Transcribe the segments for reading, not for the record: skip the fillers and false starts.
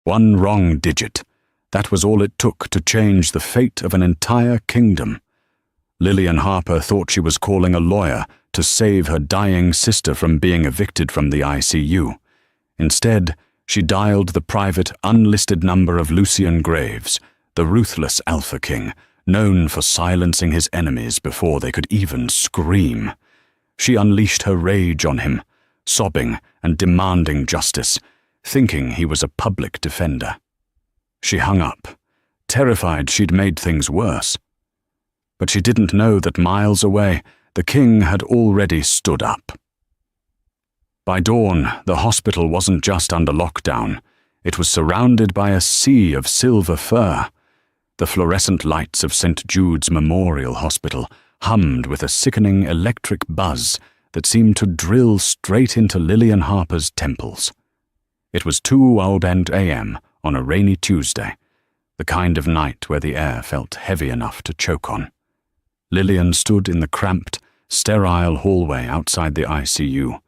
One wrong digit. That was all it took to change the fate of an entire kingdom. Lillian Harper thought she was calling a lawyer to save her dying sister from being evicted from the ICU. Instead, she dialed the private, unlisted number of Lucian Graves, the ruthless Alpha King, known for silencing his enemies before they could even scream. She unleashed her rage on him, sobbing and demanding justice, thinking he was a public defender. She hung up, terrified she'd made things worse. But she didn't know that miles away, the king had already stood up. By dawn, the hospital wasn't just under lockdown. It was surrounded by a sea of silver fur. The fluorescent lights of St. Jude's Memorial Hospital hummed with a sickening electric buzz that seemed to drill straight into Lillian Harper's temples. It was 2:00 a.m. on a rainy Tuesday, the kind of night where the air felt heavy enough to choke on. Lillian stood in the cramped, sterile hallway outside the ICU,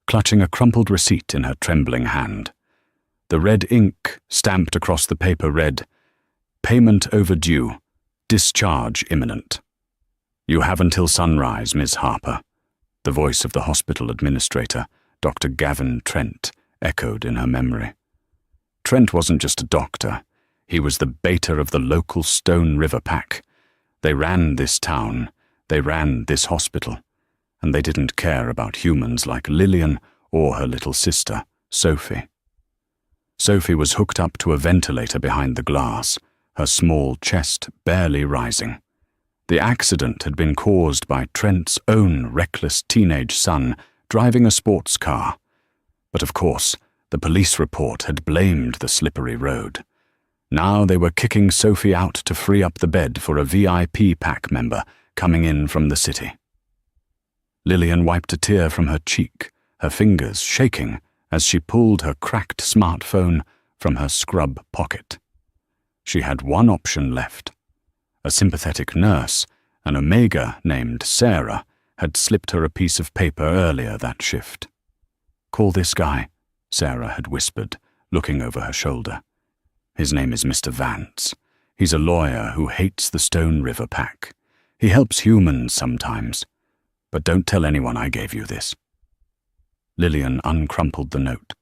clutching a crumpled receipt in her trembling hand. The red ink stamped across the paper read, "Payment overdue. Discharge imminent." "You have until sunrise, Miss Harper," the voice of the hospital administrator, Dr. Gavin Trent, echoed in her memory. Trent wasn't just a doctor. He was the beta of the local Stone River Pack. They ran this town, they ran this hospital, and they didn't care about humans like Lillian or her little sister, Sophie. Sophie was hooked up to a ventilator behind the glass, her small chest barely rising. The accident had been caused by Trent's own reckless teenage son driving a sports car. But of course, the police report had blamed the slippery road. Now they were kicking Sophie out to free up the bed for a VIP pack member coming in from the city. Lillian wiped a tear from her cheek, her fingers shaking as she pulled her cracked smartphone from her scrub pocket. She had one option left. A sympathetic nurse, an Omega named Sarah, had slipped her a piece of paper earlier that shift. "Call this guy," Sarah had whispered, looking over her shoulder. "His name is Mr. Vance. He's a lawyer who hates the Stone River Pack. He helps humans sometimes. But don't tell anyone I gave you this." Lillian uncrumpled the note.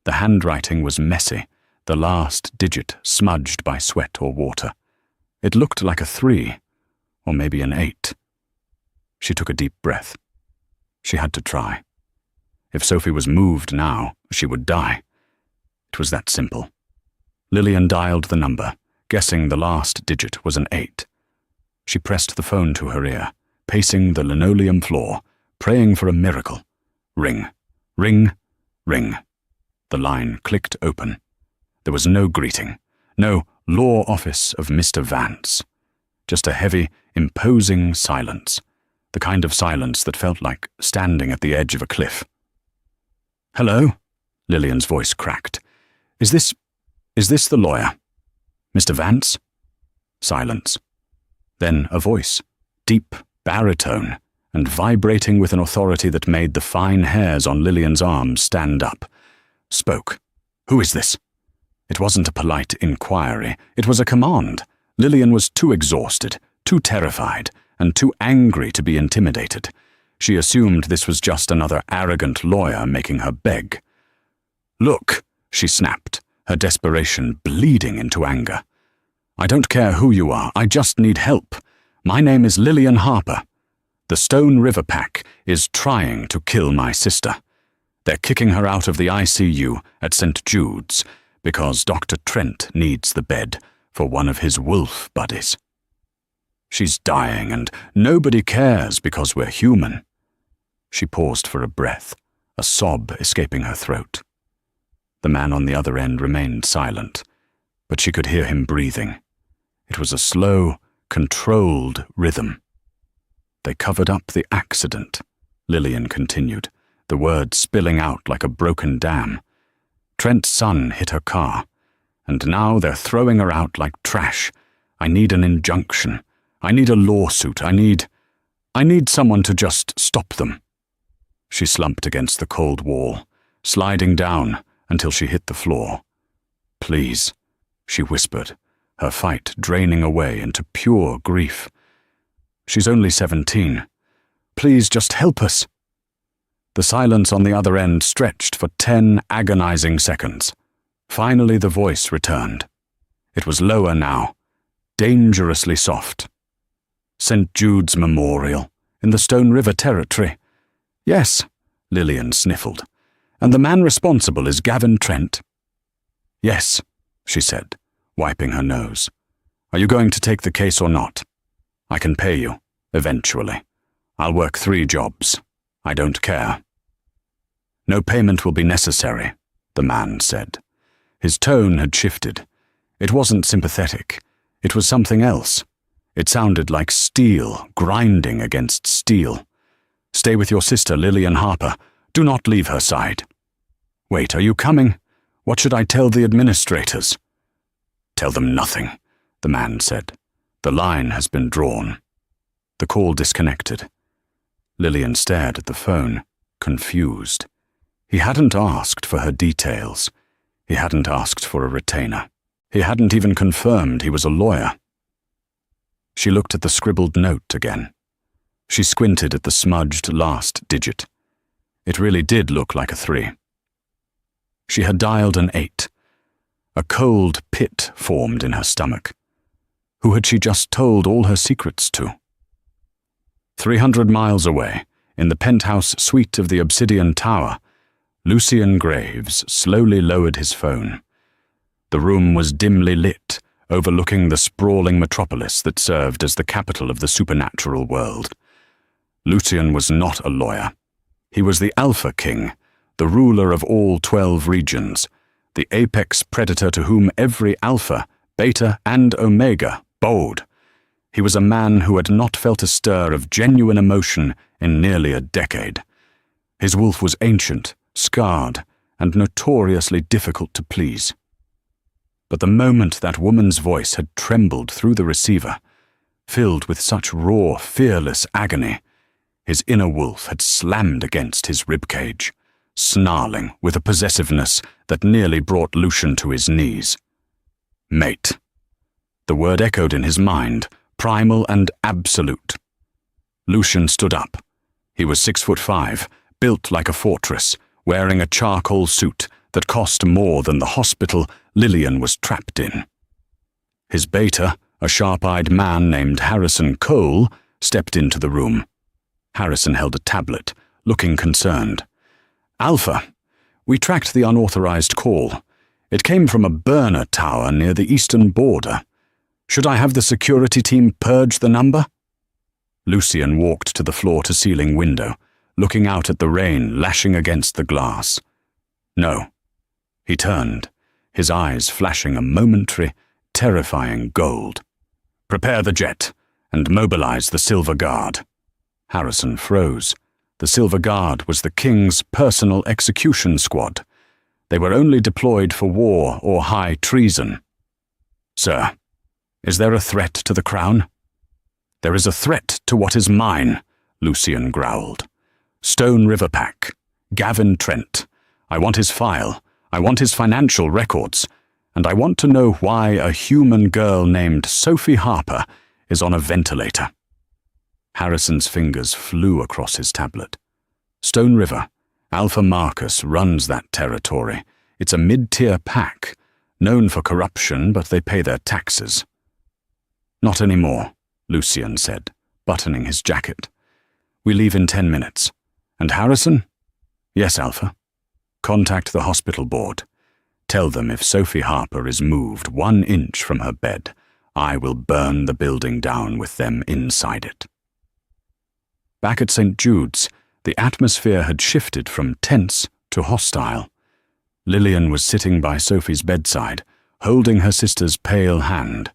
The handwriting was messy, the last digit smudged by sweat or water. It looked like a 3, or maybe an 8. She took a deep breath. She had to try. If Sophie was moved now, she would die. It was that simple. Lillian dialed the number, guessing the last digit was an 8. She pressed the phone to her ear, pacing the linoleum floor, praying for a miracle. Ring, ring, ring. The line clicked open. There was no greeting, no law office of Mr. Vance. Just a heavy, imposing silence, the kind of silence that felt like standing at the edge of a cliff. "Hello?" Lillian's voice cracked. Is this the lawyer? Mr. Vance?" Silence. Then a voice, deep baritone, and vibrating with an authority that made the fine hairs on Lillian's arms stand up, spoke. "Who is this?" It wasn't a polite inquiry. It was a command. Lillian was too exhausted, too terrified, and too angry to be intimidated. She assumed this was just another arrogant lawyer making her beg. "Look," she snapped, her desperation bleeding into anger. "I don't care who you are, I just need help. My name is Lillian Harper. The Stone River Pack is trying to kill my sister. They're kicking her out of the ICU at St. Jude's because Dr. Trent needs the bed for one of his wolf buddies. She's dying and nobody cares because we're human." She paused for a breath, a sob escaping her throat. The man on the other end remained silent, but she could hear him breathing. It was a slow, controlled rhythm. "They covered up the accident," Lillian continued, the words spilling out like a broken dam. "Trent's son hit her car, and now they're throwing her out like trash. I need an injunction. I need a lawsuit. I need someone to just stop them." She slumped against the cold wall, sliding down until she hit the floor. Please, she whispered, her fight draining away into pure grief. She's only 17. Please just help us. The silence on the other end stretched for 10 agonizing seconds. Finally, the voice returned. It was lower now, dangerously soft. St. Jude's Memorial, in the Stone River Territory. Yes, Lillian sniffled. And the man responsible is Gavin Trent. Yes, she said, wiping her nose. Are you going to take the case or not? I can pay you, eventually. I'll work 3 jobs. I don't care. No payment will be necessary, the man said. His tone had shifted. It wasn't sympathetic. It was something else. It sounded like steel grinding against steel. Stay with your sister, Lillian Harper. Do not leave her side. Wait, are you coming? What should I tell the administrators? Tell them nothing, the man said. The line has been drawn. The call disconnected. Lillian stared at the phone, confused. He hadn't asked for her details. He hadn't asked for a retainer. He hadn't even confirmed he was a lawyer. She looked at the scribbled note again. She squinted at the smudged last digit. It really did look like a 3. She had dialed an 8. A cold pit formed in her stomach. Who had she just told all her secrets to? 300 miles away, in the penthouse suite of the Obsidian Tower, Lucian Graves slowly lowered his phone. The room was dimly lit, overlooking the sprawling metropolis that served as the capital of the supernatural world. Lucian was not a lawyer. He was the Alpha King, the ruler of all 12 regions, the apex predator to whom every Alpha, Beta, and Omega bowed. He was a man who had not felt a stir of genuine emotion in nearly a decade. His wolf was ancient, scarred, and notoriously difficult to please. But the moment that woman's voice had trembled through the receiver, filled with such raw, fearless agony, his inner wolf had slammed against his ribcage, snarling with a possessiveness that nearly brought Lucian to his knees. Mate. The word echoed in his mind, primal and absolute. Lucian stood up. He was 6'5", built like a fortress, wearing a charcoal suit that cost more than the hospital Lillian was trapped in. His beta, a sharp-eyed man named Harrison Cole, stepped into the room. Harrison held a tablet, looking concerned. Alpha, we tracked the unauthorized call. It came from a burner tower near the eastern border. Should I have the security team purge the number? Lucian walked to the floor-to-ceiling window, looking out at the rain lashing against the glass. No. He turned, his eyes flashing a momentary, terrifying gold. Prepare the jet, and mobilize the Silver Guard. Harrison froze. The Silver Guard was the King's personal execution squad. They were only deployed for war or high treason. Sir, is there a threat to the crown? There is a threat to what is mine, Lucian growled. Stone River Pack, Gavin Trent. I want his file. I want his financial records. And I want to know why a human girl named Sophie Harper is on a ventilator. Harrison's fingers flew across his tablet. Stone River, Alpha Marcus runs that territory. It's a mid-tier pack, known for corruption, but they pay their taxes. Not anymore, Lucian said, buttoning his jacket. We leave in 10 minutes. And Harrison? Yes, Alpha. Contact the hospital board. Tell them if Sophie Harper is moved 1 inch from her bed, I will burn the building down with them inside it. Back at St. Jude's, the atmosphere had shifted from tense to hostile. Lillian was sitting by Sophie's bedside, holding her sister's pale hand.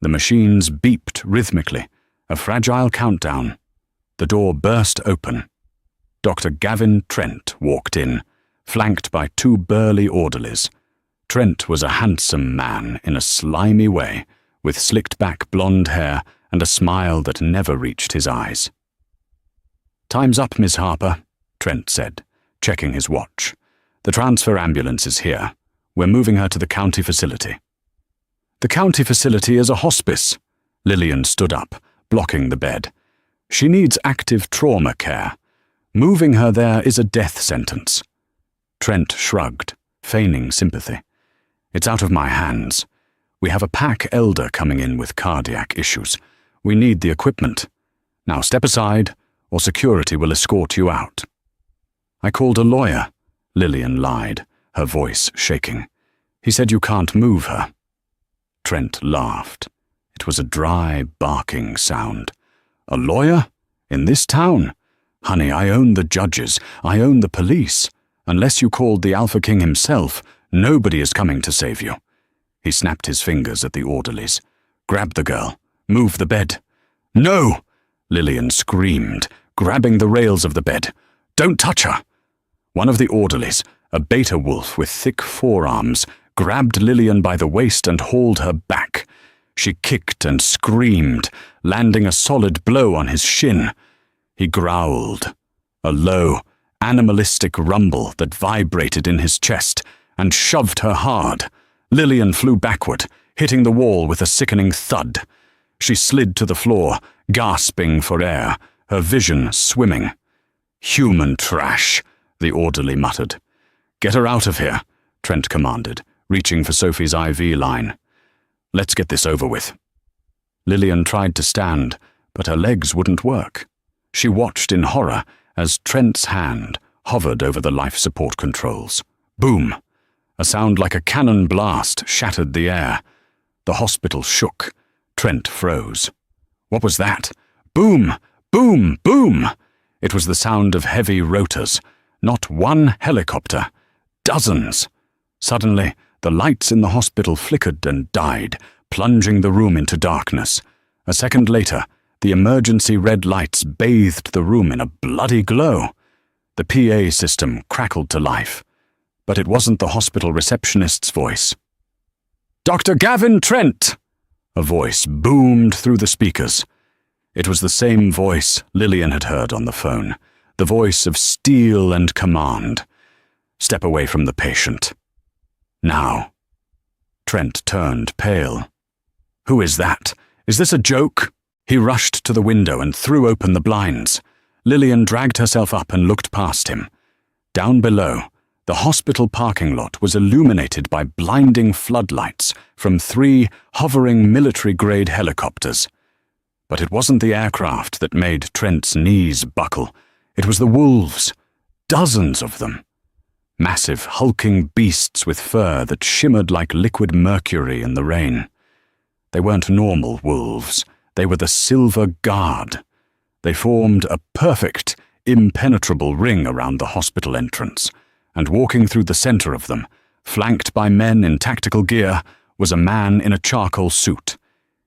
The machines beeped rhythmically, a fragile countdown. The door burst open. Dr. Gavin Trent walked in, flanked by 2 burly orderlies. Trent was a handsome man in a slimy way, with slicked-back blonde hair and a smile that never reached his eyes. Time's up, Miss Harper, Trent said, checking his watch. The transfer ambulance is here. We're moving her to the county facility." "The county facility is a hospice." Lillian stood up, blocking the bed. "She needs active trauma care. Moving her there is a death sentence." Trent shrugged, feigning sympathy. "It's out of my hands. We have a pack elder coming in with cardiac issues. We need the equipment. Now step aside, or security will escort you out." "I called a lawyer," Lillian lied, her voice shaking. "He said you can't move her." Trent laughed. It was a dry, barking sound. "A lawyer? In this town? Honey, I own the judges. I own the police. Unless you called the Alpha King himself, nobody is coming to save you." He snapped his fingers at the orderlies. "Grab the girl. Move the bed." "No!" Lillian screamed, grabbing the rails of the bed. "Don't touch her!" One of the orderlies, a beta wolf with thick forearms, grabbed Lillian by the waist and hauled her back. She kicked and screamed, landing a solid blow on his shin. He growled, a low, animalistic rumble that vibrated in his chest, and shoved her hard. Lillian flew backward, hitting the wall with a sickening thud. She slid to the floor, gasping for air, her vision swimming. "Human trash," the orderly muttered. "Get her out of here," Trent commanded, reaching for Sophie's IV line. "Let's get this over with." Lillian tried to stand, but her legs wouldn't work. She watched in horror as Trent's hand hovered over the life support controls. Boom! A sound like a cannon blast shattered the air. The hospital shook. Trent froze. What was that? Boom! Boom! Boom! It was the sound of heavy rotors. Not one helicopter. Dozens. Suddenly, the lights in the hospital flickered and died, plunging the room into darkness. A second later, the emergency red lights bathed the room in a bloody glow. The PA system crackled to life. But it wasn't the hospital receptionist's voice. "Dr. Gavin Trent!" A voice boomed through the speakers. It was the same voice Lillian had heard on the phone, the voice of steel and command. "Step away from the patient. Now." Trent turned pale. "Who is that? Is this a joke?" He rushed to the window and threw open the blinds. Lillian dragged herself up and looked past him. Down below, the hospital parking lot was illuminated by blinding floodlights from 3 hovering military-grade helicopters. But it wasn't the aircraft that made Trent's knees buckle. It was the wolves. Dozens of them. Massive, hulking beasts with fur that shimmered like liquid mercury in the rain. They weren't normal wolves. They were the Silver Guard. They formed a perfect, impenetrable ring around the hospital entrance, and walking through the center of them, flanked by men in tactical gear, was a man in a charcoal suit.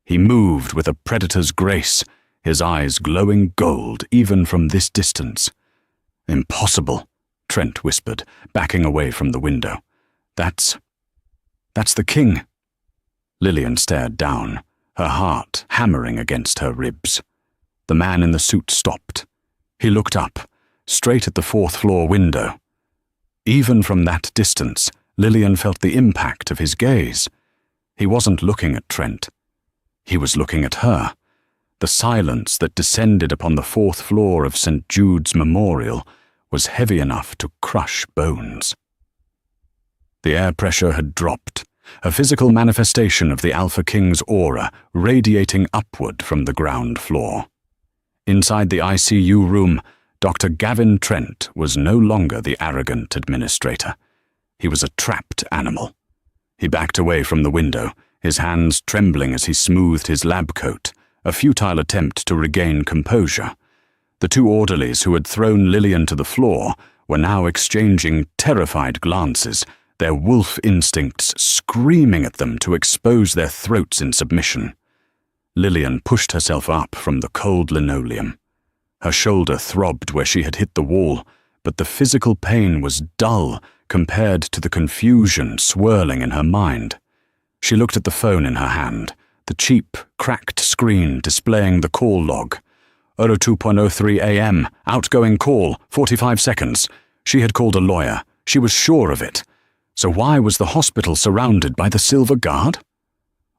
He moved with a predator's grace, his eyes glowing gold even from this distance. "Impossible," Trent whispered, backing away from the window. That's the king." Lillian stared down, her heart hammering against her ribs. The man in the suit stopped. He looked up, straight at the 4th-floor window. Even from that distance, Lillian felt the impact of his gaze. He wasn't looking at Trent. He was looking at her. The silence that descended upon the 4th floor of St. Jude's Memorial was heavy enough to crush bones. The air pressure had dropped, a physical manifestation of the Alpha King's aura radiating upward from the ground floor. Inside the ICU room, Dr. Gavin Trent was no longer the arrogant administrator. He was a trapped animal. He backed away from the window, his hands trembling as he smoothed his lab coat, a futile attempt to regain composure. The 2 orderlies who had thrown Lillian to the floor were now exchanging terrified glances, their wolf instincts screaming at them to expose their throats in submission. Lillian pushed herself up from the cold linoleum. Her shoulder throbbed where she had hit the wall, but the physical pain was dull compared to the confusion swirling in her mind. She looked at the phone in her hand, the cheap, cracked screen displaying the call log. 02:03 a.m., outgoing call, 45 seconds. She had called a lawyer. She was sure of it. So why was the hospital surrounded by the Silver Guard?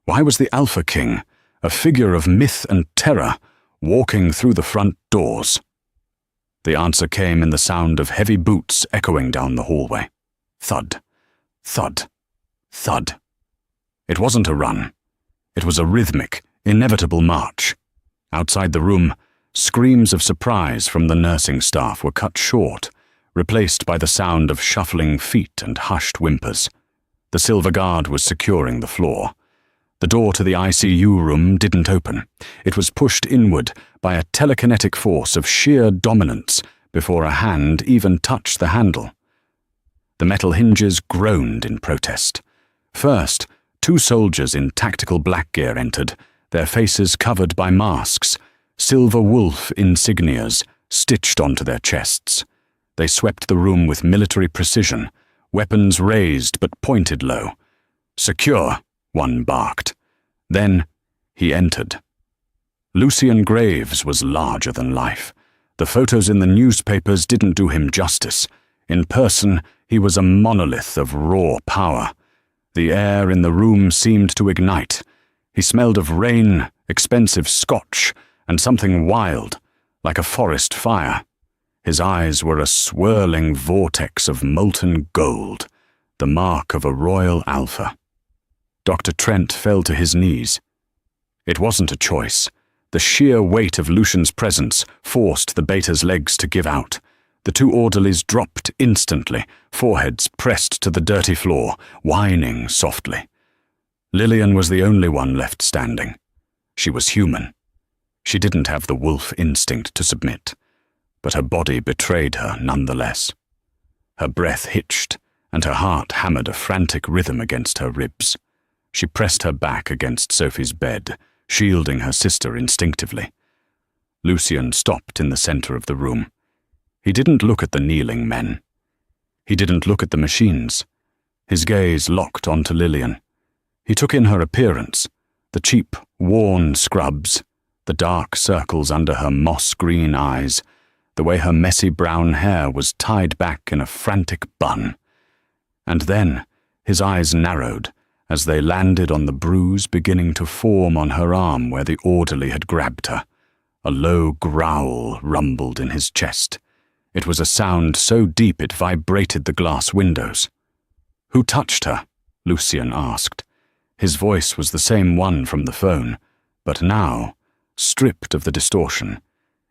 Why was the Alpha King, a figure of myth and terror, walking through the front doors? The answer came in the sound of heavy boots echoing down the hallway. Thud, thud, thud. It wasn't a run. It was a rhythmic, inevitable march. Outside the room, screams of surprise from the nursing staff were cut short, replaced by the sound of shuffling feet and hushed whimpers. The Silver Guard was securing the floor. The door to the ICU room didn't open. It was pushed inward by a telekinetic force of sheer dominance before a hand even touched the handle. The metal hinges groaned in protest. First, 2 soldiers in tactical black gear entered, their faces covered by masks, silver wolf insignias stitched onto their chests. They swept the room with military precision, weapons raised but pointed low. "Secure," one barked. Then he entered. Lucian Graves was larger than life. The photos in the newspapers didn't do him justice. In person, he was a monolith of raw power. The air in the room seemed to ignite. He smelled of rain, expensive scotch, and something wild, like a forest fire. His eyes were a swirling vortex of molten gold, the mark of a royal alpha. Dr. Trent fell to his knees. It wasn't a choice. The sheer weight of Lucian's presence forced the beta's legs to give out. The 2 orderlies dropped instantly, foreheads pressed to the dirty floor, whining softly. Lillian was the only one left standing. She was human. She didn't have the wolf instinct to submit, but her body betrayed her nonetheless. Her breath hitched, and her heart hammered a frantic rhythm against her ribs. She pressed her back against Sophie's bed, shielding her sister instinctively. Lucian stopped in the center of the room. He didn't look at the kneeling men. He didn't look at the machines. His gaze locked onto Lillian. He took in her appearance, the cheap, worn scrubs, the dark circles under her moss-green eyes, the way her messy brown hair was tied back in a frantic bun. And then his eyes narrowed as they landed on the bruise beginning to form on her arm where the orderly had grabbed her. A low growl rumbled in his chest. It was a sound so deep it vibrated the glass windows. "Who touched her?" Lucian asked. His voice was the same one from the phone, but now, stripped of the distortion,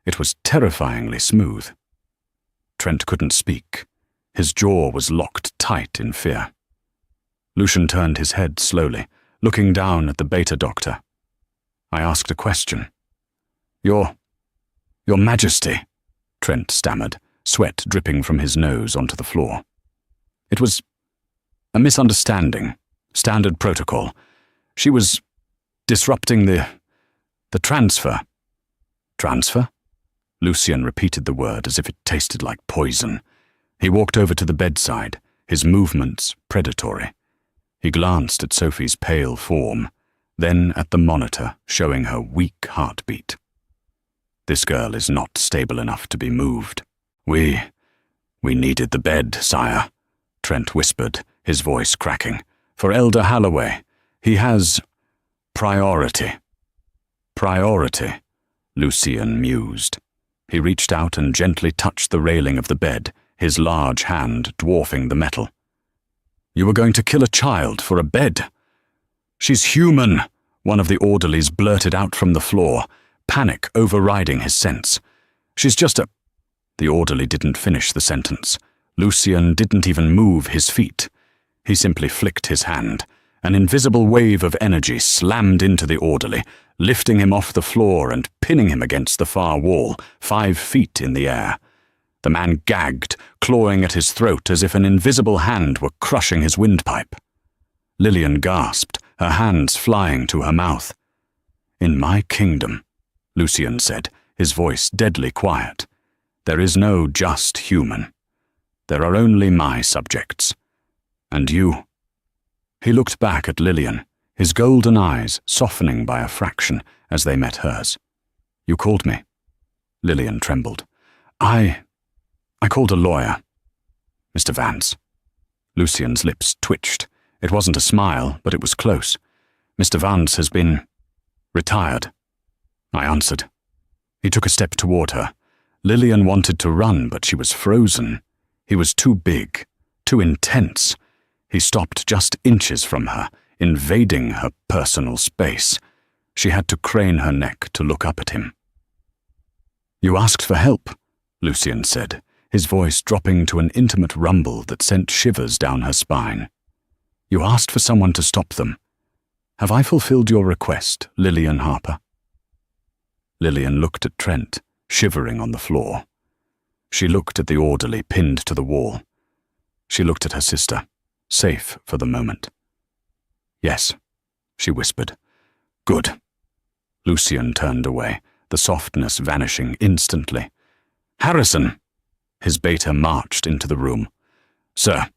it was terrifyingly smooth. Trent couldn't speak. His jaw was locked tight in fear. Lucian turned his head slowly, looking down at the beta doctor. "I asked a question." Your Majesty," Trent stammered, sweat dripping from his nose onto the floor. "It was a misunderstanding. Standard protocol. She was disrupting the transfer." "Transfer?" Lucian repeated the word as if it tasted like poison. He walked over to the bedside, his movements predatory. He glanced at Sophie's pale form, then at the monitor showing her weak heartbeat. "This girl is not stable enough to be moved. We needed the bed, sire," Trent whispered, his voice cracking. "For Elder Holloway. He has priority." "Priority," Lucian mused. He reached out and gently touched the railing of the bed, his large hand dwarfing the metal. "You were going to kill a child for a bed?" "She's human," one of the orderlies blurted out from the floor, panic overriding his sense. "She's just a—" The orderly didn't finish the sentence. Lucian didn't even move his feet. He simply flicked his hand. An invisible wave of energy slammed into the orderly, lifting him off the floor and pinning him against the far wall, 5 feet in the air. The man gagged, clawing at his throat as if an invisible hand were crushing his windpipe. Lillian gasped, her hands flying to her mouth. "In my kingdom," Lucian said, his voice deadly quiet, "there is no just human. There are only my subjects. And you." He looked back at Lillian, his golden eyes softening by a fraction as they met hers. "You called me." Lillian trembled. I called a lawyer. "Mr. Vance." Lucian's lips twitched. It wasn't a smile, but it was close. Mr. Vance has been retired, I answered. He took a step toward her. Lillian wanted to run, but she was frozen. He was too big, too intense. He stopped just inches from her, invading her personal space. She had to crane her neck to look up at him. "You asked for help," Lucian said, his voice dropping to an intimate rumble that sent shivers down her spine. "You asked for someone to stop them. Have I fulfilled your request, Lillian Harper?" Lillian looked at Trent, shivering on the floor. She looked at the orderly pinned to the wall. She looked at her sister, safe for the moment. "Yes," she whispered. "Good." Lucian turned away, the softness vanishing instantly. "Harrison!" His beta marched into the room. "Sir,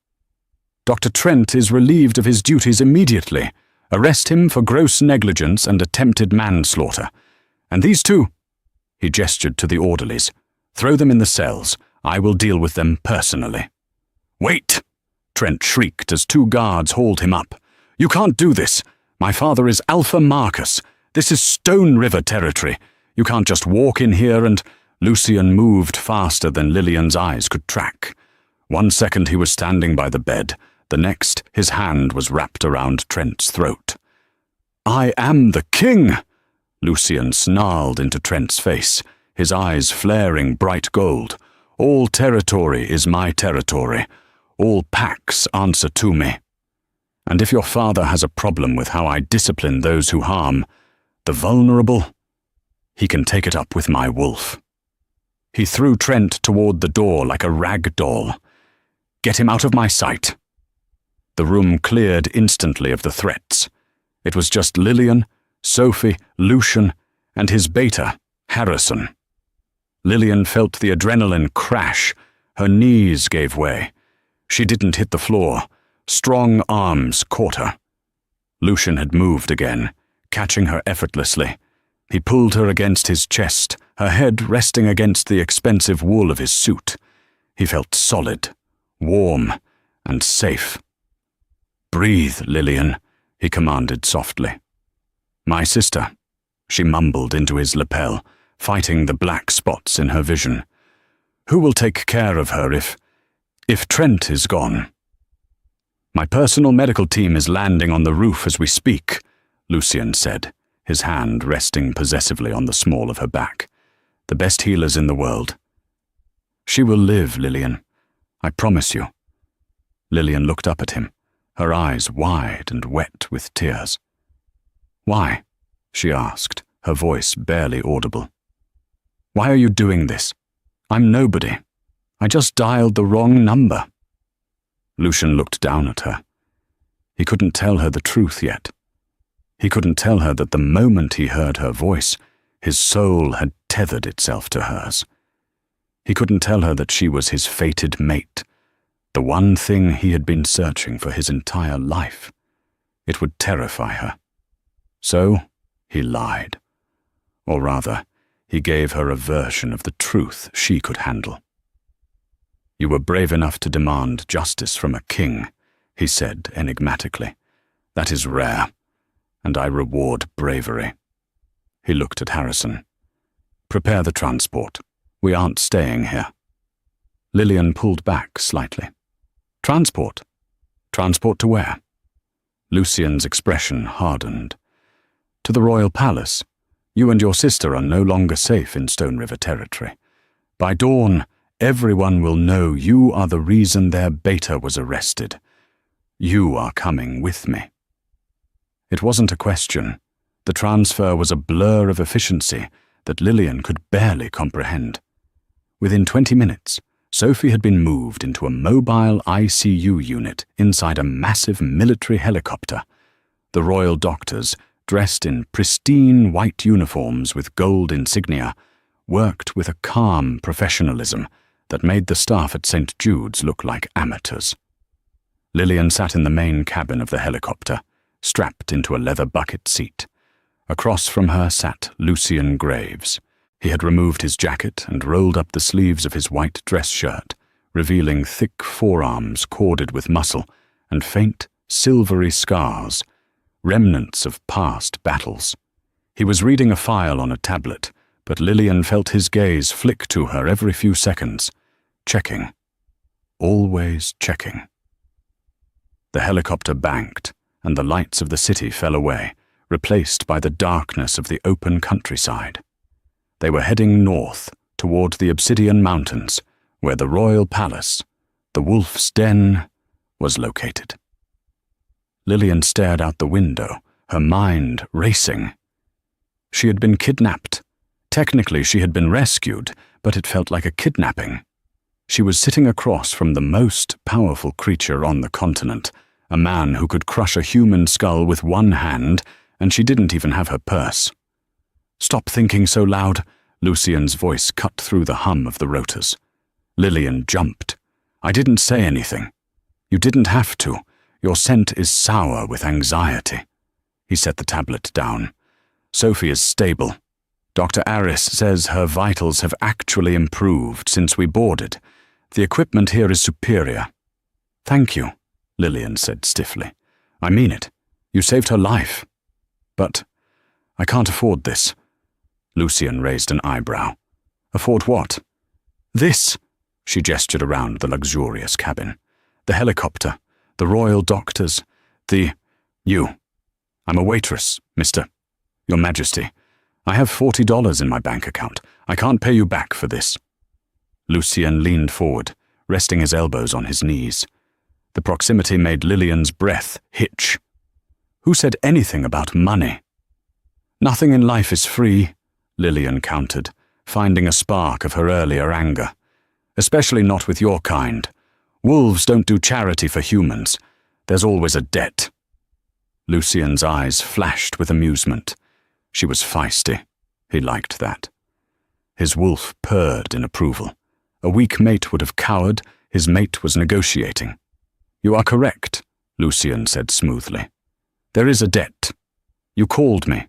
Dr. Trent is relieved of his duties immediately. Arrest him for gross negligence and attempted manslaughter. And these two," he gestured to the orderlies, "throw them in the cells. I will deal with them personally." "Wait!" Trent shrieked as two guards hauled him up. "You can't do this. My father is Alpha Marcus. This is Stone River territory. You can't just walk in here and—" Lucian moved faster than Lillian's eyes could track. 1 second he was standing by the bed. The next, his hand was wrapped around Trent's throat. "I am the king!" Lucian snarled into Trent's face, his eyes flaring bright gold. "All territory is my territory. All packs answer to me. And if your father has a problem with how I discipline those who harm the vulnerable, he can take it up with my wolf." He threw Trent toward the door like a rag doll. "Get him out of my sight." The room cleared instantly of the threats. It was just Lillian, Sophie, Lucian, and his beta, Harrison. Lillian felt the adrenaline crash. Her knees gave way. She didn't hit the floor. Strong arms caught her. Lucian had moved again, catching her effortlessly. He pulled her against his chest, her head resting against the expensive wool of his suit. He felt solid, warm, and safe. "Breathe, Lillian," he commanded softly. "My sister," she mumbled into his lapel, fighting the black spots in her vision. "Who will take care of her if Trent is gone?" "My personal medical team is landing on the roof as we speak," Lucian said, his hand resting possessively on the small of her back. "The best healers in the world. She will live, Lillian. I promise you." Lillian looked up at him, her eyes wide and wet with tears. "Why?" she asked, her voice barely audible. "Why are you doing this? I'm nobody. I just dialed the wrong number." Lucian looked down at her. He couldn't tell her the truth yet. He couldn't tell her that the moment he heard her voice, his soul had tethered itself to hers. He couldn't tell her that she was his fated mate, the one thing he had been searching for his entire life. It would terrify her. So he lied. Or rather, he gave her a version of the truth she could handle. "You were brave enough to demand justice from a king," he said enigmatically. "That is rare, and I reward bravery." He looked at Harrison. "Prepare the transport. We aren't staying here." Lillian pulled back slightly. "Transport? Transport to where?" Lucian's expression hardened. "To the royal palace. You and your sister are no longer safe in Stone River territory. By dawn, everyone will know you are the reason their beta was arrested. You are coming with me." It wasn't a question. The transfer was a blur of efficiency that Lillian could barely comprehend. Within 20 minutes, Sophie had been moved into a mobile ICU unit inside a massive military helicopter. The royal doctors, dressed in pristine white uniforms with gold insignia, worked with a calm professionalism that made the staff at St. Jude's look like amateurs. Lillian sat in the main cabin of the helicopter, strapped into a leather bucket seat. Across from her sat Lucian Graves. He had removed his jacket and rolled up the sleeves of his white dress shirt, revealing thick forearms corded with muscle and faint, silvery scars, remnants of past battles. He was reading a file on a tablet, but Lillian felt his gaze flick to her every few seconds, checking. Always checking. The helicopter banked, and the lights of the city fell away, replaced by the darkness of the open countryside. They were heading north, toward the Obsidian Mountains, where the royal palace, the Wolf's Den, was located. Lillian stared out the window, her mind racing. She had been kidnapped. Technically, she had been rescued, but it felt like a kidnapping. She was sitting across from the most powerful creature on the continent, a man who could crush a human skull with one hand, and she didn't even have her purse. "Stop thinking so loud," Lucian's voice cut through the hum of the rotors. Lillian jumped. "I didn't say anything. You didn't have to. Your scent is sour with anxiety." He set the tablet down. "Sophie is stable. Dr. Aris says her vitals have actually improved since we boarded. The equipment here is superior." "Thank you," Lillian said stiffly. "I mean it. You saved her life." "But I can't afford this." Lucian raised an eyebrow. "Afford what?" "This." She gestured around the luxurious cabin. "The helicopter, the royal doctors, You. I'm a waitress, Your Majesty. I have $40 in my bank account. I can't pay you back for this." Lucian leaned forward, resting his elbows on his knees. The proximity made Lillian's breath hitch. Who said anything about money? "Nothing in life is free," Lillian countered, finding a spark of her earlier anger. "Especially not with your kind. Wolves don't do charity for humans. There's always a debt." Lucian's eyes flashed with amusement. She was feisty. He liked that. His wolf purred in approval. A weak mate would have cowered. His mate was negotiating. "You are correct," Lucian said smoothly. "There is a debt. You called me.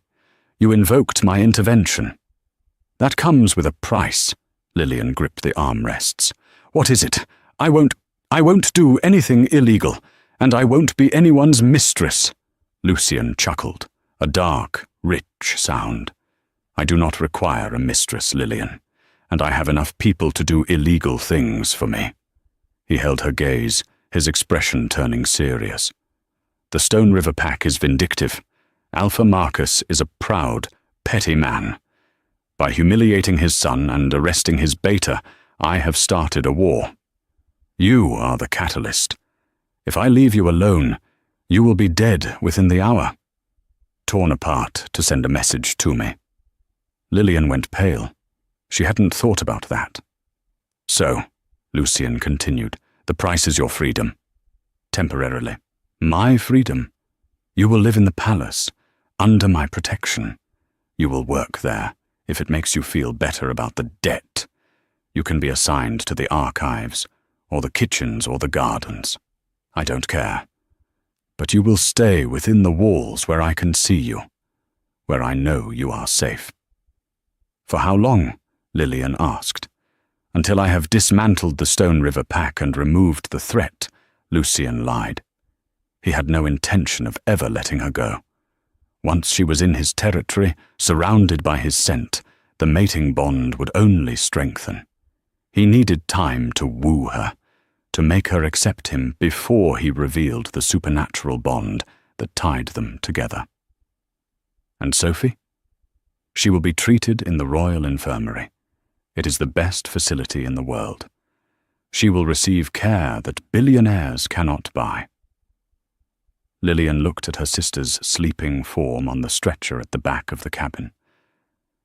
You invoked my intervention. That comes with a price." Lillian gripped the armrests. "What is it? I won't do anything illegal, and I won't be anyone's mistress." Lucian chuckled, a dark, rich sound. "I do not require a mistress, Lillian, and I have enough people to do illegal things for me." He held her gaze, his expression turning serious. "The Stone River Pack is vindictive. Alpha Marcus is a proud, petty man. By humiliating his son and arresting his beta, I have started a war. You are the catalyst. If I leave you alone, you will be dead within the hour. Torn apart to send a message to me." Lillian went pale. She hadn't thought about that. "So," Lucian continued, "the price is your freedom. Temporarily. My freedom. You will live in the palace, under my protection. You will work there, if it makes you feel better about the debt. You can be assigned to the archives, or the kitchens or the gardens. I don't care. But you will stay within the walls where I can see you, where I know you are safe." "For how long?" Lillian asked. "Until I have dismantled the Stone River Pack and removed the threat," Lucian lied. He had no intention of ever letting her go. Once she was in his territory, surrounded by his scent, the mating bond would only strengthen. He needed time to woo her, to make her accept him before he revealed the supernatural bond that tied them together. And Sophie? She will be treated in the Royal Infirmary. It is the best facility in the world. She will receive care that billionaires cannot buy. Lillian looked at her sister's sleeping form on the stretcher at the back of the cabin.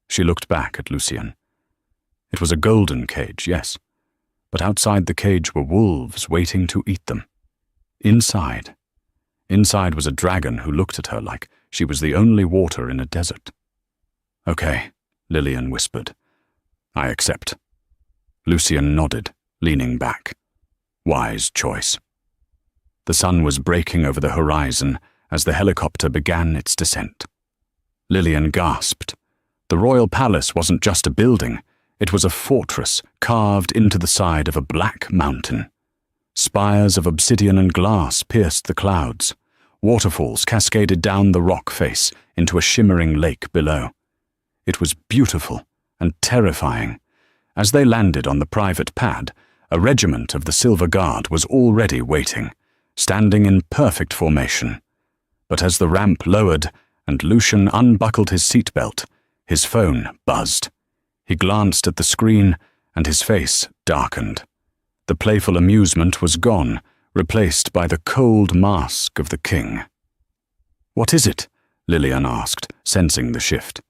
She looked back at Lucian. It was a golden cage, yes, but outside the cage were wolves waiting to eat them. Inside was a dragon who looked at her like she was the only water in a desert. "Okay," Lillian whispered. "I accept." Lucian nodded, leaning back. Wise choice. The sun was breaking over the horizon as the helicopter began its descent. Lillian gasped. The royal palace wasn't just a building, It was a fortress carved into the side of a black mountain. Spires of obsidian and glass pierced the clouds. Waterfalls cascaded down the rock face into a shimmering lake below. It was beautiful and terrifying. As they landed on the private pad, a regiment of the Silver Guard was already waiting, standing in perfect formation. But as the ramp lowered and Lucian unbuckled his seatbelt, his phone buzzed. He glanced at the screen, and his face darkened. The playful amusement was gone, replaced by the cold mask of the king. "What is it?" Lillian asked, sensing the shift.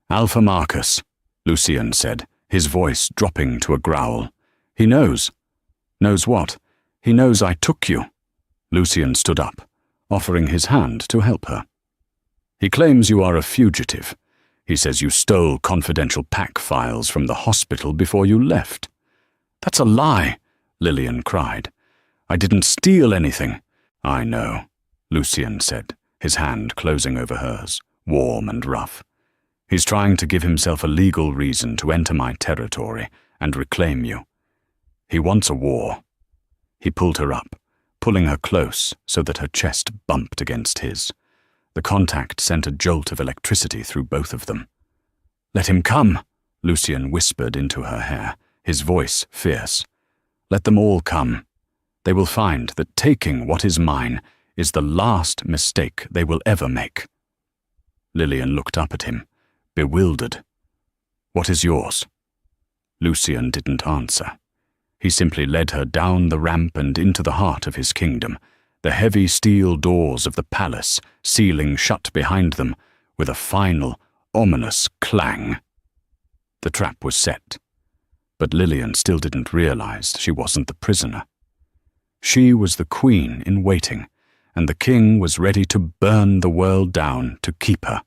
"Alpha Marcus," Lucian said, his voice dropping to a growl. "He knows." "Knows what?" "He knows I took you." Lucian stood up, offering his hand to help her. "He claims you are a fugitive. He says you stole confidential pack files from the hospital before you left." "That's a lie," Lillian cried. "I didn't steal anything." "I know," Lucian said, his hand closing over hers, warm and rough. "He's trying to give himself a legal reason to enter my territory and reclaim you. He wants a war." He pulled her up, pulling her close so that her chest bumped against his. The contact sent a jolt of electricity through both of them. "Let him come," Lucian whispered into her hair, his voice fierce. "Let them all come. They will find that taking what is mine is the last mistake they will ever make." Lillian looked up at him, bewildered. "What is yours?" Lucian didn't answer. He simply led her down the ramp and into the heart of his kingdom, the heavy steel doors of the palace sealing shut behind them with a final, ominous clang. The trap was set, but Lillian still didn't realize she wasn't the prisoner. She was the queen in waiting, and the king was ready to burn the world down to keep her.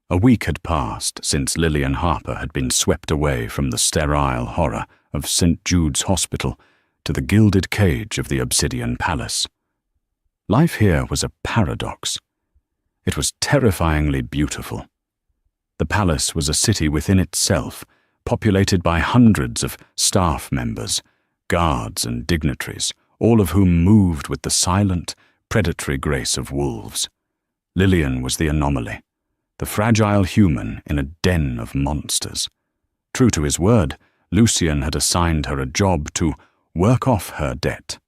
A week had passed since Lillian Harper had been swept away from the sterile horror of St. Jude's Hospital to the gilded cage of the Obsidian Palace. Life here was a paradox. It was terrifyingly beautiful. The palace was a city within itself, populated by hundreds of staff members, guards and dignitaries, all of whom moved with the silent, predatory grace of wolves. Lillian was the anomaly, the fragile human in a den of monsters. True to his word, Lucian had assigned her a job to work off her debt.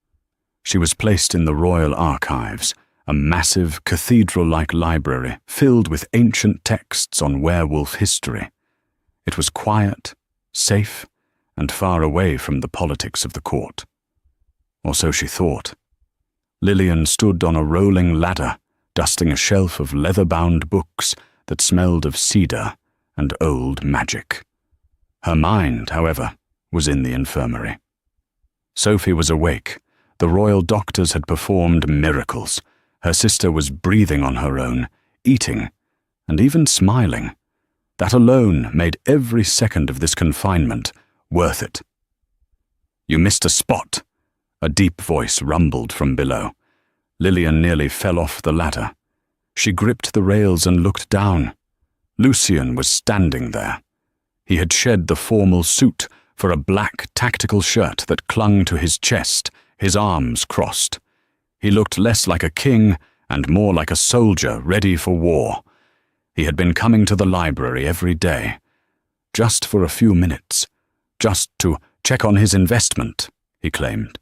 She was placed in the royal archives, a massive cathedral-like library filled with ancient texts on werewolf history. It was quiet, safe, and far away from the politics of the court. Or so she thought. Lillian stood on a rolling ladder, dusting a shelf of leather-bound books that smelled of cedar and old magic. Her mind, however, was in the infirmary. Sophie was awake. The royal doctors had performed miracles. Her sister was breathing on her own, eating, and even smiling. That alone made every second of this confinement worth it. "You missed a spot," a deep voice rumbled from below. Lillian nearly fell off the ladder. She gripped the rails and looked down. Lucian was standing there. He had shed the formal suit for a black tactical shirt that clung to his chest, his arms crossed. He looked less like a king and more like a soldier ready for war. He had been coming to the library every day, just for a few minutes, just to check on his investment, he claimed.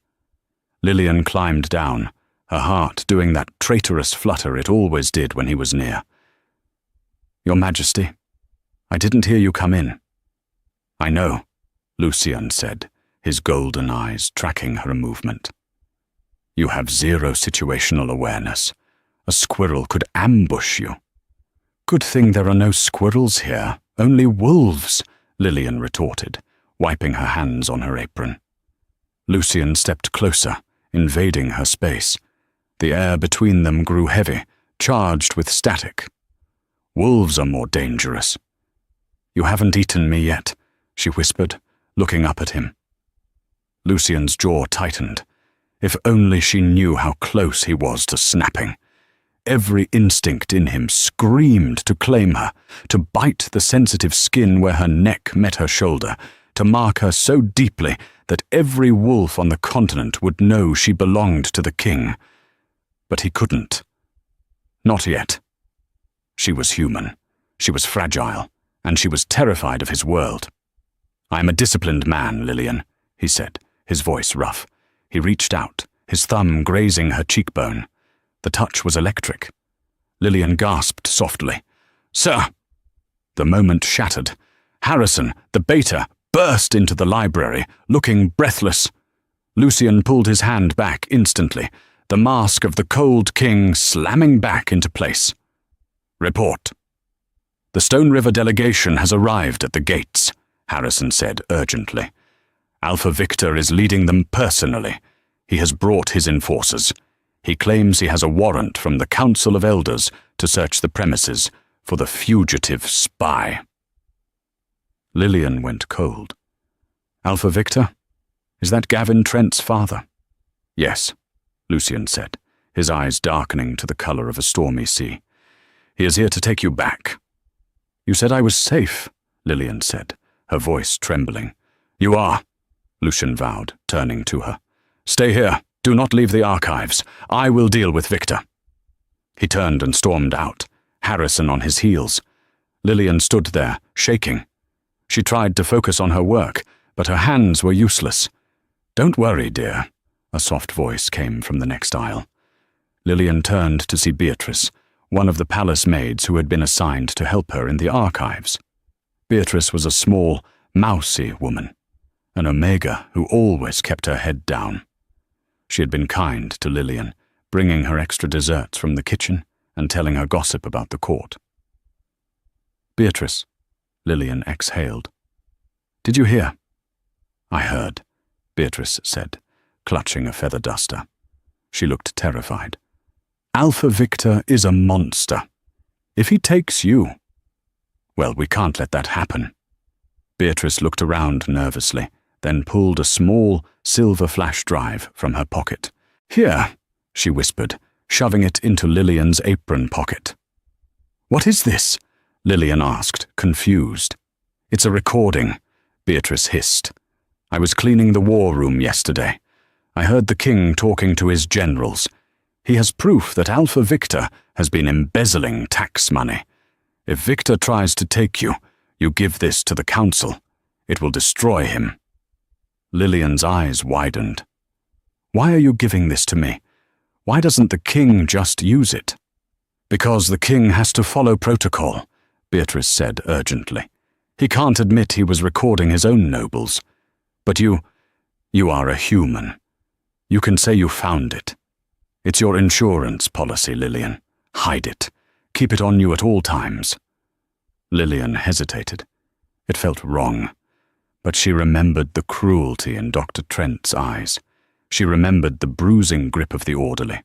Lillian climbed down, her heart doing that traitorous flutter it always did when he was near. "Your Majesty, I didn't hear you come in." "I know," Lucian said, his golden eyes tracking her movement. "You have zero situational awareness. A squirrel could ambush you." "Good thing there are no squirrels here, only wolves," Lillian retorted, wiping her hands on her apron. Lucian stepped closer, invading her space. The air between them grew heavy, charged with static. "Wolves are more dangerous." "You haven't eaten me yet," she whispered, looking up at him. Lucian's jaw tightened. If only she knew how close he was to snapping. every instinct in him screamed to claim her, to bite the sensitive skin where her neck met her shoulder, to mark her so deeply that every wolf on the continent would know she belonged to the king. But he couldn't. Not yet. She was human. She was fragile, and she was terrified of his world. "I am a disciplined man, Lillian," he said, his voice rough. He reached out, his thumb grazing her cheekbone. The touch was electric. Lillian gasped softly. "Sir!" The moment shattered. Harrison, the beta, burst into the library, looking breathless. Lucian pulled his hand back instantly, the mask of the cold king slamming back into place. "Report." "The Stone River delegation has arrived at the gates," Harrison said urgently. "Alpha Victor is leading them personally. He has brought his enforcers. He claims he has a warrant from the Council of Elders to search the premises for the fugitive spy." Lillian went cold. "Alpha Victor? Is that Gavin Trent's father?" "Yes," Lucian said, his eyes darkening to the color of a stormy sea. "He is here to take you back." "You said I was safe," Lillian said, her voice trembling. "You are," Lucian vowed, turning to her. "Stay here. Do not leave the archives. I will deal with Victor." He turned and stormed out, Harrison on his heels. Lillian stood there, shaking. She tried to focus on her work, but her hands were useless. "Don't worry, dear," a soft voice came from the next aisle. Lillian turned to see Beatrice, one of the palace maids who had been assigned to help her in the archives. Beatrice was a small, mousy woman, an Omega who always kept her head down. She had been kind to Lillian, bringing her extra desserts from the kitchen and telling her gossip about the court. "Beatrice," Lillian exhaled. "Did you hear?" "I heard," Beatrice said, clutching a feather duster. She looked terrified. "Alpha Victor is a monster. If he takes you—" "Well, we can't let that happen." Beatrice looked around nervously, then pulled a small, silver flash drive from her pocket. "Here," she whispered, shoving it into Lillian's apron pocket. "What is this?" Lillian asked, confused. "It's a recording," Beatrice hissed. "I was cleaning the war room yesterday. I heard the king talking to his generals. He has proof that Alpha Victor has been embezzling tax money. If Victor tries to take you, you give this to the council. It will destroy him." Lillian's eyes widened. "Why are you giving this to me? Why doesn't the king just use it?" "Because the king has to follow protocol," Beatrice said urgently. "He can't admit he was recording his own nobles. But you are a human. You can say you found it. It's your insurance policy, Lillian. Hide it. Keep it on you at all times." Lillian hesitated. It felt wrong. But she remembered the cruelty in Dr. Trent's eyes. She remembered the bruising grip of the orderly.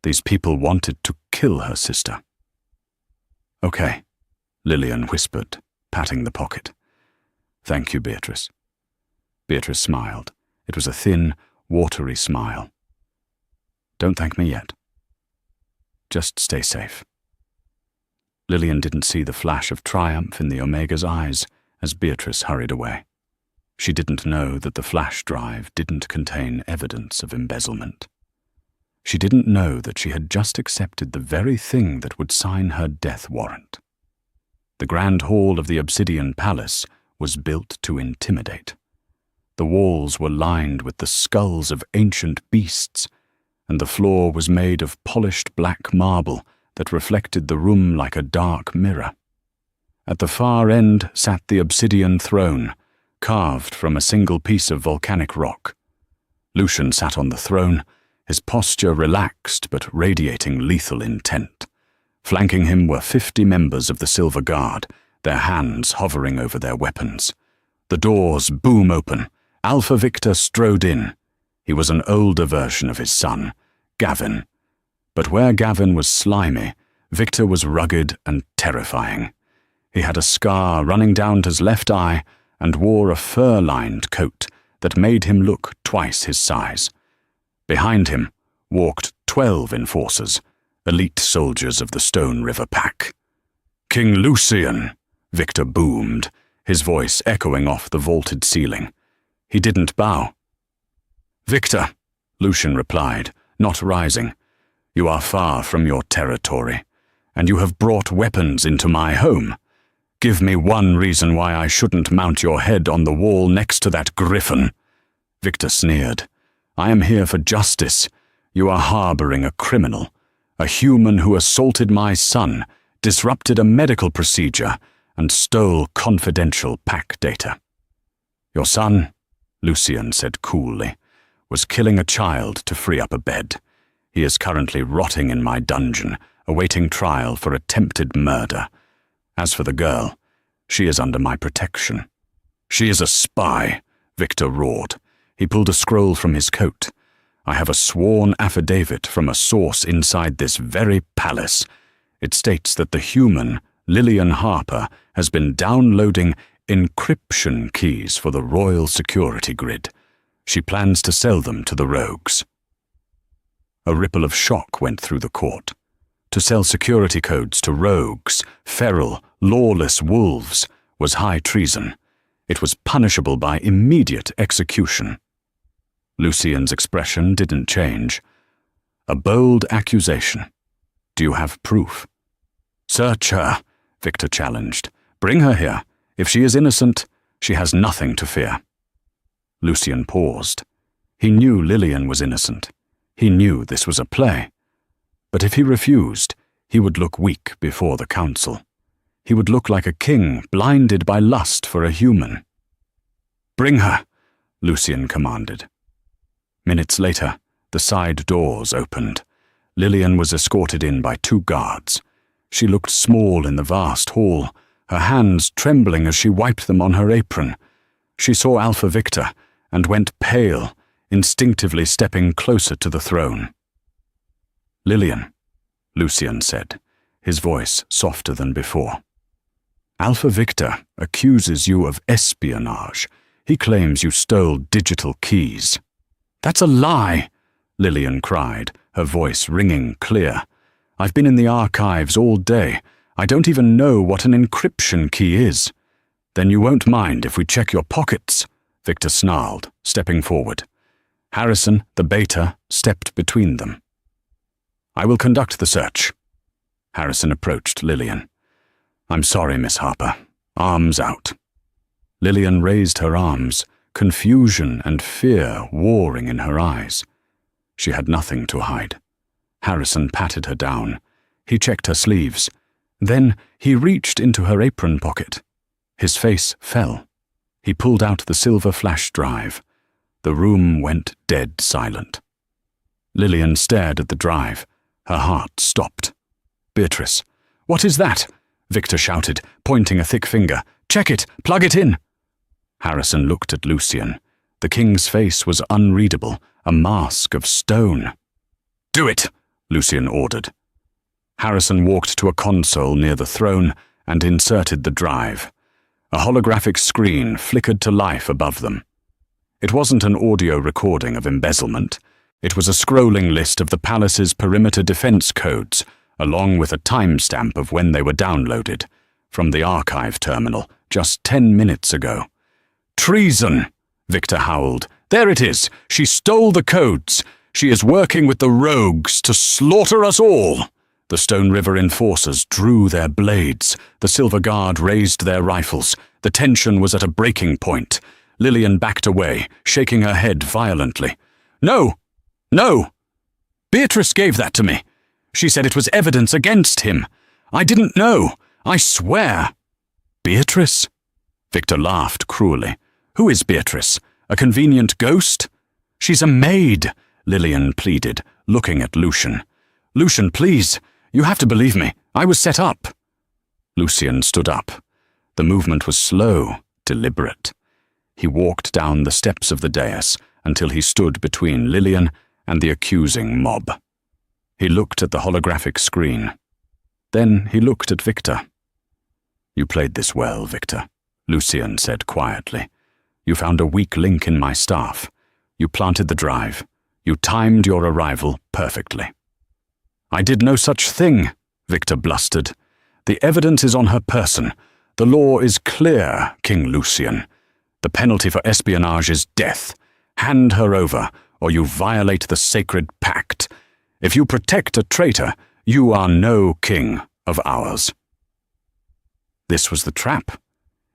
These people wanted to kill her sister. "Okay," Lillian whispered, patting the pocket. "Thank you, Beatrice." Beatrice smiled. It was a thin, watery smile. "Don't thank me yet. Just stay safe." Lillian didn't see the flash of triumph in the Omega's eyes as Beatrice hurried away. She didn't know that the flash drive didn't contain evidence of embezzlement. She didn't know that she had just accepted the very thing that would sign her death warrant. The grand hall of the Obsidian Palace was built to intimidate. The walls were lined with the skulls of ancient beasts, and the floor was made of polished black marble that reflected the room like a dark mirror. At the far end sat the obsidian throne, carved from a single piece of volcanic rock. Lucian sat on the throne, his posture relaxed but radiating lethal intent. Flanking him were 50 members of the Silver Guard, their hands hovering over their weapons. The doors boom open. Alpha Victor strode in. He was an older version of his son, Gavin. But where Gavin was slimy, Victor was rugged and terrifying. He had a scar running down his left eye and wore a fur-lined coat that made him look twice his size. Behind him walked 12 enforcers, elite soldiers of the Stone River Pack. "King Lucian," Victor boomed, his voice echoing off the vaulted ceiling. He didn't bow. "Victor," Lucian replied, not rising, "you are far from your territory, and you have brought weapons into my home. Give me one reason why I shouldn't mount your head on the wall next to that griffin." Victor sneered. "I am here for justice. You are harboring a criminal, a human who assaulted my son, disrupted a medical procedure, and stole confidential pack data. Your son," Lucian said coolly, "was killing a child to free up a bed. He is currently rotting in my dungeon, awaiting trial for attempted murder. As for the girl, she is under my protection." "She is a spy," Victor roared. He pulled a scroll from his coat. "I have a sworn affidavit from a source inside this very palace. It states that the human, Lillian Harper, has been downloading encryption keys for the royal security grid. She plans to sell them to the rogues." A ripple of shock went through the court. To sell security codes to rogues, feral, lawless wolves, was high treason. It was punishable by immediate execution. Lucian's expression didn't change. "A bold accusation. Do you have proof?" "Search her," Victor challenged. "Bring her here. If she is innocent, she has nothing to fear." Lucian paused. He knew Lillian was innocent. He knew this was a play. But if he refused, he would look weak before the council. He would look like a king blinded by lust for a human. "Bring her," Lucian commanded. Minutes later, the side doors opened. Lillian was escorted in by 2 guards. She looked small in the vast hall, her hands trembling as she wiped them on her apron. She saw Alpha Victor and went pale, instinctively stepping closer to the throne. "Lillian," Lucian said, his voice softer than before. "Alpha Victor accuses you of espionage. He claims you stole digital keys." "That's a lie," Lillian cried, her voice ringing clear. "I've been in the archives all day. I don't even know what an encryption key is." "Then you won't mind if we check your pockets," Victor snarled, stepping forward. Harrison, the beta, stepped between them. "I will conduct the search." Harrison approached Lillian. "I'm sorry, Miss Harper. Arms out." Lillian raised her arms, confusion and fear warring in her eyes. She had nothing to hide. Harrison patted her down. He checked her sleeves. Then he reached into her apron pocket. His face fell. He pulled out the silver flash drive. The room went dead silent. Lillian stared at the drive. Her heart stopped. "Beatrice." "What is that?" Victor shouted, pointing a thick finger. "Check it! Plug it in!" Harrison looked at Lucian. The king's face was unreadable, a mask of stone. "Do it!" Lucian ordered. Harrison walked to a console near the throne and inserted the drive. A holographic screen flickered to life above them. It wasn't an audio recording of embezzlement. It was a scrolling list of the palace's perimeter defense codes, along with a timestamp of when they were downloaded, from the archive terminal just 10 minutes ago. "Treason!" Victor howled. "There it is! She stole the codes! She is working with the rogues to slaughter us all!" The Stone River enforcers drew their blades. The Silver Guard raised their rifles. The tension was at a breaking point. Lillian backed away, shaking her head violently. "No! No! Beatrice gave that to me. She said it was evidence against him. I didn't know. I swear." "Beatrice?" Victor laughed cruelly. "Who is Beatrice? A convenient ghost?" "She's a maid," Lillian pleaded, looking at Lucian. "Lucian, please. You have to believe me. I was set up." Lucian stood up. The movement was slow, deliberate. He walked down the steps of the dais until he stood between Lillian and the accusing mob. He looked at the holographic screen. Then he looked at Victor. "You played this well, Victor," Lucian said quietly. "You found a weak link in my staff. You planted the drive. You timed your arrival perfectly. "I did no such thing," Victor blustered. "The evidence is on her person. The law is clear, King Lucian. The penalty for espionage is death. Hand her over, or you violate the sacred pact. If you protect a traitor, you are no king of ours." This was the trap.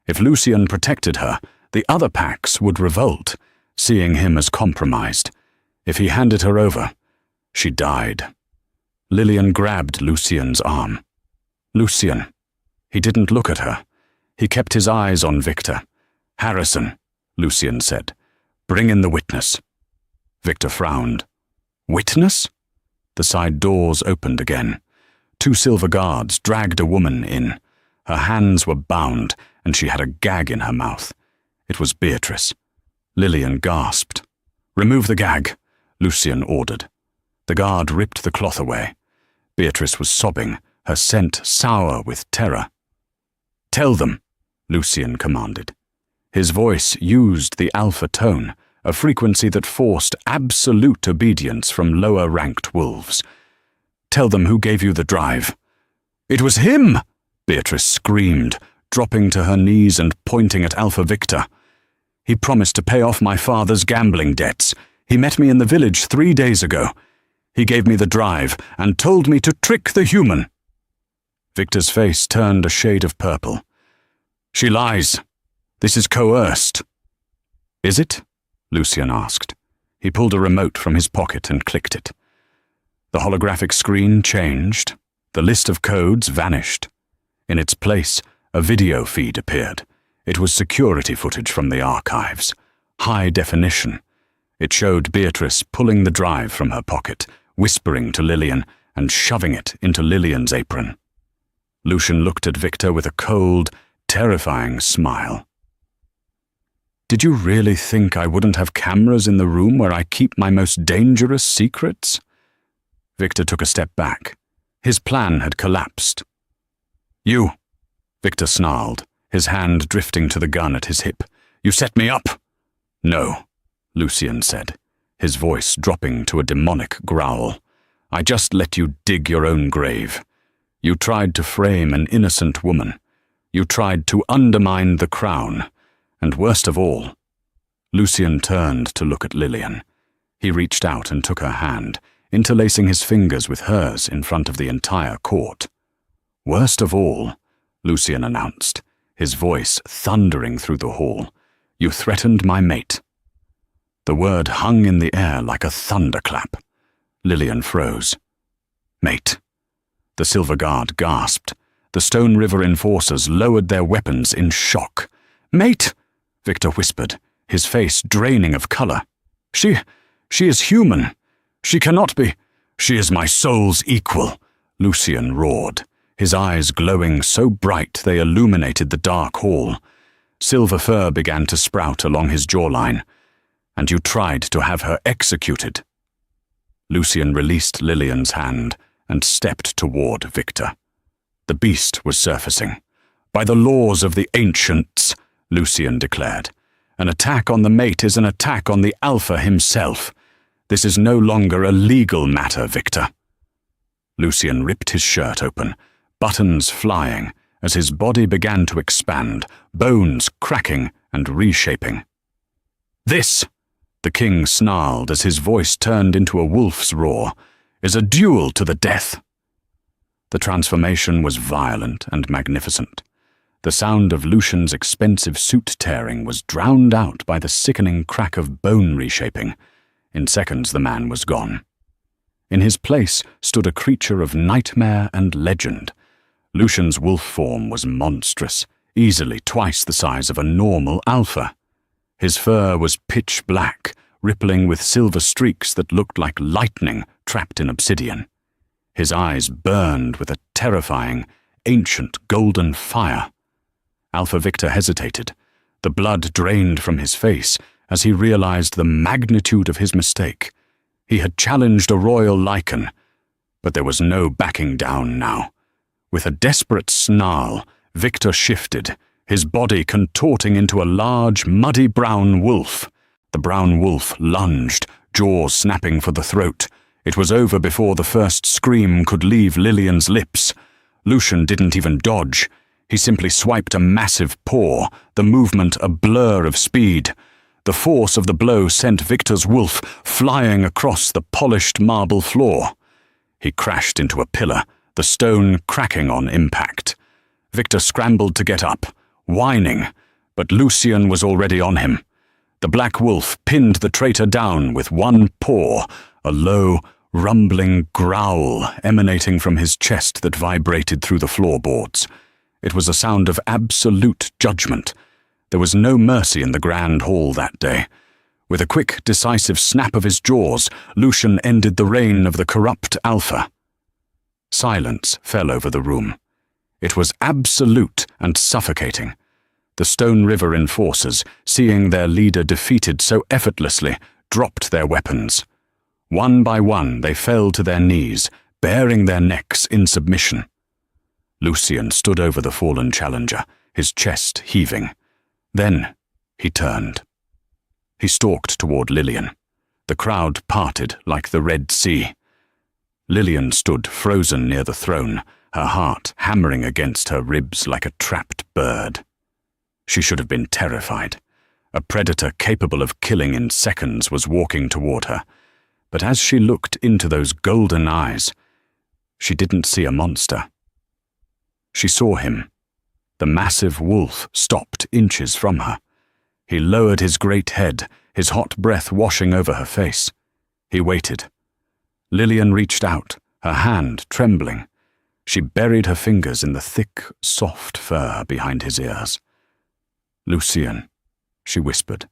If Lucian protected her, the other pacts would revolt, seeing him as compromised. If he handed her over, she died. Lillian grabbed Lucian's arm. "Lucian." He didn't look at her. He kept his eyes on Victor. "Harrison," Lucian said. "Bring in the witness." Victor frowned. "Witness?" The side doors opened again. 2 silver guards dragged a woman in. Her hands were bound, and she had a gag in her mouth. It was Beatrice. Lillian gasped. "Remove the gag," Lucian ordered. The guard ripped the cloth away. Beatrice was sobbing, her scent sour with terror. "Tell them," Lucian commanded. His voice used the alpha tone, a frequency that forced absolute obedience from lower-ranked wolves. "Tell them who gave you the drive." "It was him!" Beatrice screamed, dropping to her knees and pointing at Alpha Victor. "He promised to pay off my father's gambling debts. He met me in the village 3 days ago. He gave me the drive and told me to trick the human." Victor's face turned a shade of purple. "She lies. This is coerced." "Is it?" Lucian asked. He pulled a remote from his pocket and clicked it. The holographic screen changed. The list of codes vanished. In its place, a video feed appeared. It was security footage from the archives. High definition. It showed Beatrice pulling the drive from her pocket, whispering to Lillian, and shoving it into Lillian's apron. Lucian looked at Victor with a cold, terrifying smile. "Did you really think I wouldn't have cameras in the room where I keep my most dangerous secrets?" Victor took a step back. His plan had collapsed. "You," Victor snarled, his hand drifting to the gun at his hip. "You set me up." "No," Lucian said, his voice dropping to a demonic growl. "I just let you dig your own grave. You tried to frame an innocent woman. You tried to undermine the crown. And worst of all," Lucian turned to look at Lillian. He reached out and took her hand, interlacing his fingers with hers in front of the entire court. "Worst of all," Lucian announced, his voice thundering through the hall, "you threatened my mate." The word hung in the air like a thunderclap. Lillian froze. "Mate." The silver guard gasped. The Stone River enforcers lowered their weapons in shock. "Mate!" Victor whispered, his face draining of color. She is human. She cannot be. She is my soul's equal," Lucian roared, his eyes glowing so bright they illuminated the dark hall. Silver fur began to sprout along his jawline. "And you tried to have her executed." Lucian released Lillian's hand and stepped toward Victor. The beast was surfacing. "By the laws of the ancients," Lucian declared, "an attack on the mate is an attack on the Alpha himself. This is no longer a legal matter, Victor." Lucian ripped his shirt open, buttons flying, as his body began to expand, bones cracking and reshaping. "This," the king snarled as his voice turned into a wolf's roar, "is a duel to the death." The transformation was violent and magnificent. The sound of Lucian's expensive suit tearing was drowned out by the sickening crack of bone reshaping. In seconds the man was gone. In his place stood a creature of nightmare and legend. Lucian's wolf form was monstrous, easily twice the size of a normal alpha. His fur was pitch black, rippling with silver streaks that looked like lightning trapped in obsidian. His eyes burned with a terrifying, ancient golden fire. Alpha Victor hesitated. The blood drained from his face as he realized the magnitude of his mistake. He had challenged a royal lichen, but there was no backing down now. With a desperate snarl, Victor shifted, his body contorting into a large, muddy brown wolf. The brown wolf lunged, jaws snapping for the throat. It was over before the first scream could leave Lillian's lips. Lucian didn't even dodge. He simply swiped a massive paw, the movement a blur of speed. The force of the blow sent Victor's wolf flying across the polished marble floor. He crashed into a pillar, the stone cracking on impact. Victor scrambled to get up, whining, but Lucian was already on him. The black wolf pinned the traitor down with one paw, a low, rumbling growl emanating from his chest that vibrated through the floorboards. It was a sound of absolute judgment. There was no mercy in the grand hall that day. With a quick, decisive snap of his jaws, Lucian ended the reign of the corrupt Alpha. Silence fell over the room. It was absolute and suffocating. The Stone River enforcers, seeing their leader defeated so effortlessly, dropped their weapons. One by one they fell to their knees, baring their necks in submission. Lucian stood over the fallen challenger, his chest heaving. Then he turned. He stalked toward Lillian. The crowd parted like the Red Sea. Lillian stood frozen near the throne, her heart hammering against her ribs like a trapped bird. She should have been terrified. A predator capable of killing in seconds was walking toward her. But as she looked into those golden eyes, she didn't see a monster. She saw him. The massive wolf stopped inches from her. He lowered his great head, his hot breath washing over her face. He waited. Lillian reached out, her hand trembling. She buried her fingers in the thick, soft fur behind his ears. "Lucian," she whispered.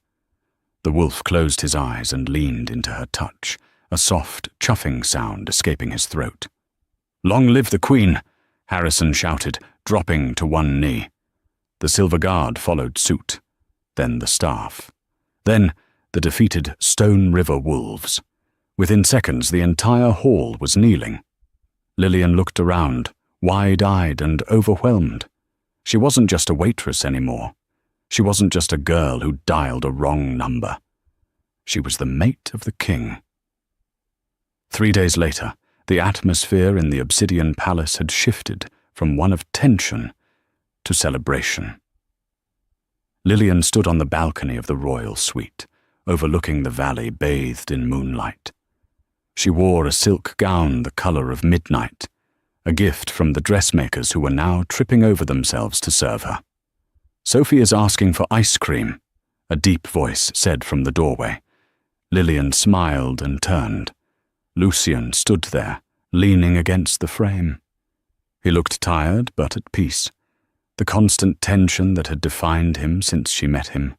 The wolf closed his eyes and leaned into her touch, a soft, chuffing sound escaping his throat. "Long live the Queen!" Harrison shouted, dropping to one knee. The Silver Guard followed suit, then the staff. Then the defeated Stone River wolves. Within seconds, the entire hall was kneeling. Lillian looked around, wide-eyed and overwhelmed. She wasn't just a waitress anymore. She wasn't just a girl who dialed a wrong number. She was the mate of the king. 3 days later, the atmosphere in the Obsidian Palace had shifted from one of tension to celebration. Lillian stood on the balcony of the royal suite, overlooking the valley bathed in moonlight. She wore a silk gown the color of midnight, a gift from the dressmakers who were now tripping over themselves to serve her. "Sophie is asking for ice cream," a deep voice said from the doorway. Lillian smiled and turned. Lucian stood there, leaning against the frame. He looked tired but at peace. The constant tension that had defined him since she met him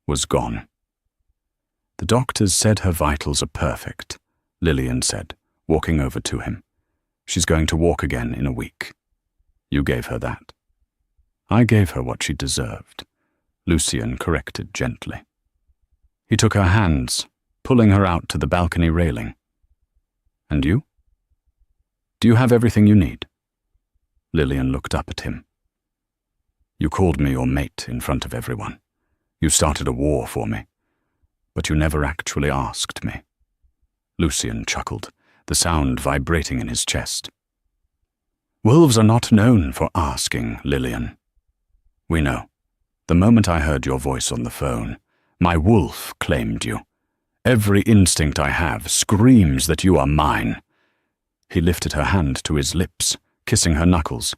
was gone. "The doctors said her vitals are perfect," Lillian said, walking over to him. "She's going to walk again in a week. You gave her that." "I gave her what she deserved," Lucian corrected gently. He took her hands, pulling her out to the balcony railing. "And you? Do you have everything you need?" Lillian looked up at him. "You called me your mate in front of everyone. You started a war for me. But you never actually asked me." Lucian chuckled, the sound vibrating in his chest. "Wolves are not known for asking, Lillian. We know. The moment I heard your voice on the phone, my wolf claimed you. Every instinct I have screams that you are mine." He lifted her hand to his lips, kissing her knuckles.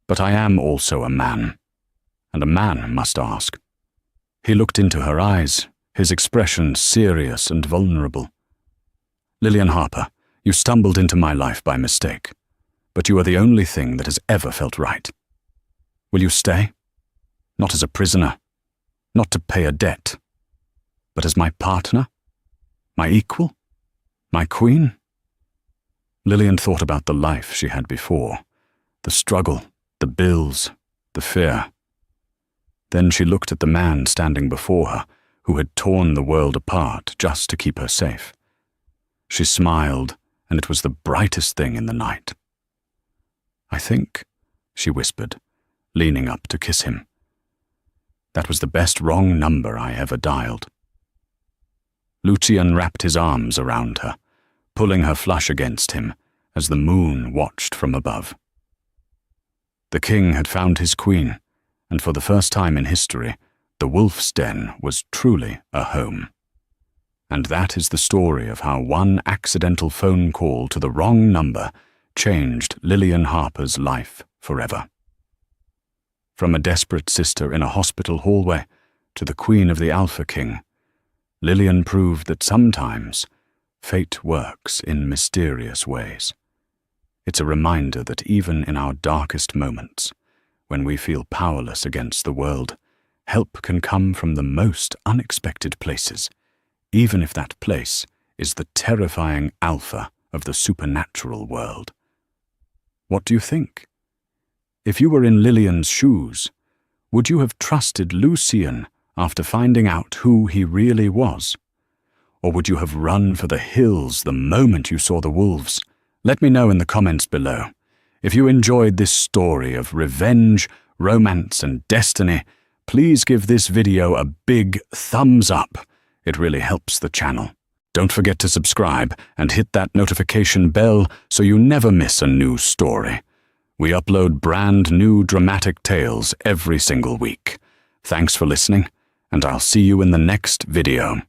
"But I am also a man, and a man must ask." He looked into her eyes, his expression serious and vulnerable. "Lillian Harper, you stumbled into my life by mistake, but you are the only thing that has ever felt right. Will you stay? Not as a prisoner, not to pay a debt, but as my partner, my equal, my queen?" Lillian thought about the life she had before, the struggle, the bills, the fear. Then she looked at the man standing before her, who had torn the world apart just to keep her safe. She smiled, and it was the brightest thing in the night. "I think," she whispered, leaning up to kiss him, "that was the best wrong number I ever dialed." Lucian wrapped his arms around her, pulling her flush against him as the moon watched from above. The king had found his queen, and for the first time in history, the wolf's den was truly a home. And that is the story of how one accidental phone call to the wrong number changed Lillian Harper's life forever. From a desperate sister in a hospital hallway to the queen of the Alpha King, Lillian proved that sometimes fate works in mysterious ways. It's a reminder that even in our darkest moments, when we feel powerless against the world, help can come from the most unexpected places, even if that place is the terrifying alpha of the supernatural world. What do you think? If you were in Lillian's shoes, would you have trusted Lucian after finding out who he really was? Or would you have run for the hills the moment you saw the wolves? Let me know in the comments below. If you enjoyed this story of revenge, romance, and destiny, please give this video a big thumbs up. It really helps the channel. Don't forget to subscribe and hit that notification bell so you never miss a new story. We upload brand new dramatic tales every single week. Thanks for listening, and I'll see you in the next video.